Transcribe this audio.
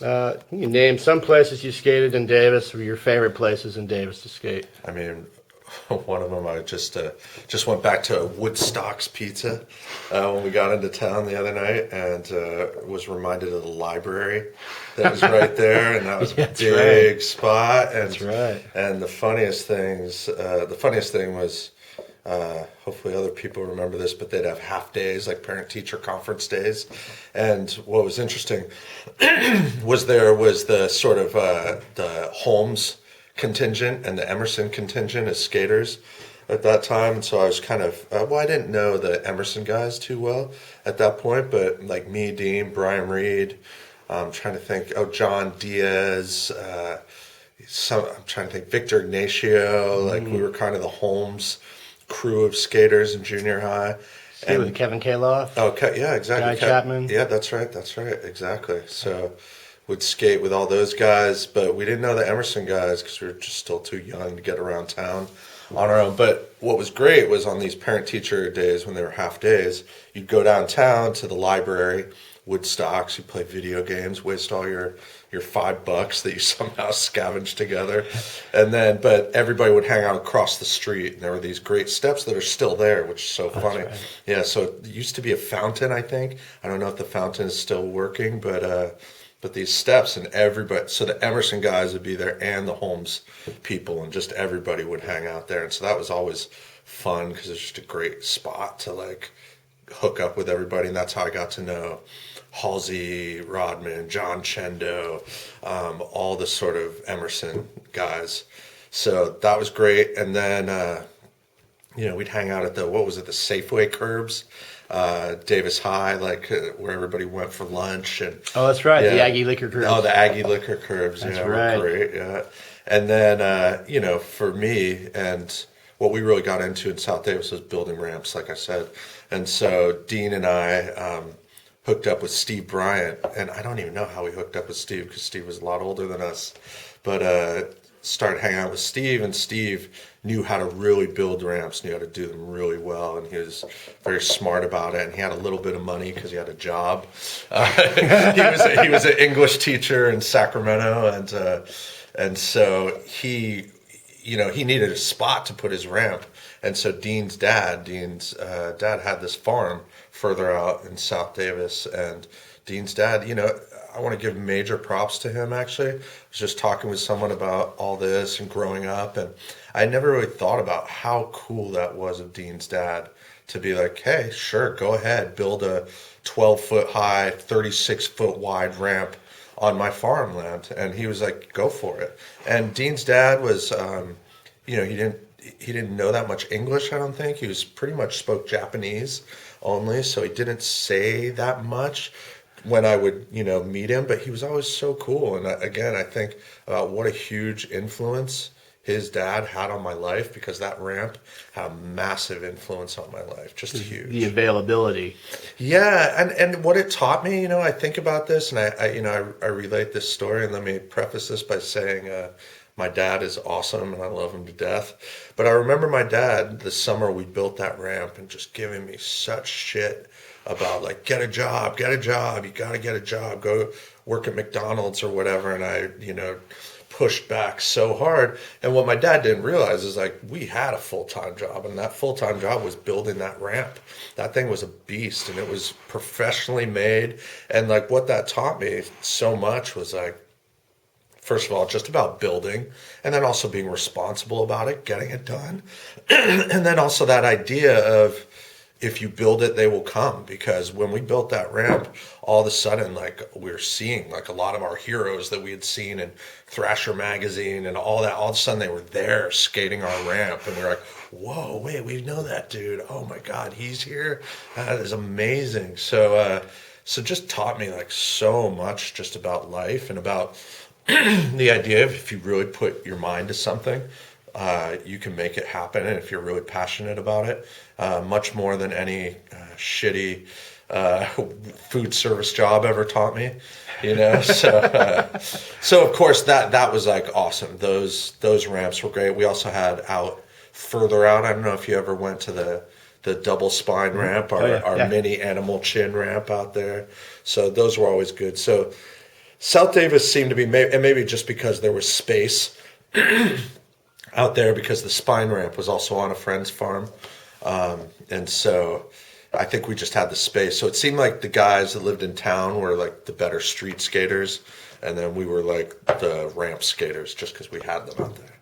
You can name some places you skated in Davis or your favorite places in Davis to skate. I mean, one of them I just went back to Woodstock's Pizza when we got into town the other night, and was reminded of the library that was right there, and that was a That's big right. spot. And That's right. and the funniest thing was. Hopefully other people remember this, but they'd have half days, like parent teacher conference days. And what was interesting was the sort of the Holmes contingent and the Emerson contingent as skaters at that time. And so I was kind of, I didn't know the Emerson guys too well at that point, but like me, Dean, Brian Reed, I'm trying to think, John Diaz, I'm trying to think, Victor Ignacio, like we were kind of the Holmes crew of skaters in junior high. Skate with Kevin Kaloff, Okay, yeah, exactly. Guy Chapman. Yeah, that's right, exactly. So would skate with all those guys, but we didn't know the Emerson guys because we were just still too young to get around town on our own. But what was great was on these parent-teacher days when they were half days, you'd go downtown to the library, Woodstocks, you play video games, waste all your $5 that you somehow scavenged together. And then, but everybody would hang out across the street, and there were these great steps that are still there, which is so funny. Right. Yeah, so it used to be a fountain, I think. I don't know if the fountain is still working, but these steps and everybody, so the Emerson guys would be there and the Holmes people, and just everybody would hang out there. And so that was always fun because it's just a great spot to like hook up with everybody. And that's how I got to know Halsey, Rodman, John Chendo, all the sort of Emerson guys. So that was great. And then, we'd hang out at the Safeway curbs, Davis High, where everybody went for lunch. And Oh, that's right. yeah. The Aggie Liquor Crew. Oh, the Aggie Liquor curbs. That's yeah, right. were great. Yeah. And then, for me, and what we really got into in South Davis was building ramps, like I said. And so Dean and I, hooked up with Steve Bryant, and I don't even know how we hooked up with Steve because Steve was a lot older than us, but started hanging out with Steve, and Steve knew how to really build ramps, knew how to do them really well, and he was very smart about it, and he had a little bit of money because he had a job. He was an English teacher in Sacramento, and so he needed a spot to put his ramp. And so Dean's dad had this farm further out in South Davis, and Dean's dad, I want to give major props to him, actually. I was just talking with someone about all this and growing up, and I never really thought about how cool that was of Dean's dad to be like, hey, sure, go ahead, build a 12-foot high, 36-foot wide ramp on my farmland. And he was like, go for it. And Dean's dad was, he didn't know that much English, I don't think. He was pretty much spoke Japanese only, so he didn't say that much when I would, meet him, but he was always so cool. And again, I think about what a huge influence his dad had on my life, because that ramp had a massive influence on my life, just huge. The availability. Yeah, and what it taught me, I think about this, and I relate this story, and let me preface this by saying, my dad is awesome and I love him to death. But I remember my dad, the summer we built that ramp, and just giving me such shit about like, get a job, you got to get a job, go work at McDonald's or whatever. And I, pushed back so hard. And what my dad didn't realize is like, we had a full-time job, and that full-time job was building that ramp. That thing was a beast, and it was professionally made. And like what that taught me so much was like, first of all, just about building, and then also being responsible about it, getting it done. And then also that idea of, if you build it, they will come. Because when we built that ramp, all of a sudden, like, we're seeing like a lot of our heroes that we had seen in Thrasher magazine and all that, all of a sudden they were there skating our ramp, and we were like, whoa, wait, we know that dude. Oh my God, he's here. That is amazing. So just taught me like so much just about life, and about the idea of, if you really put your mind to something, you can make it happen. And if you're really passionate about it, much more than any shitty food service job ever taught me, So of course that was like awesome. Those ramps were great. We also had further out, I don't know if you ever went to the double spine ramp, our mini animal chin ramp out there. So those were always good. So South Davis seemed to be, and maybe just because there was space out there, because the spine ramp was also on a friend's farm. And so I think we just had the space. So it seemed like the guys that lived in town were like the better street skaters. And then we were like the ramp skaters just because we had them out there.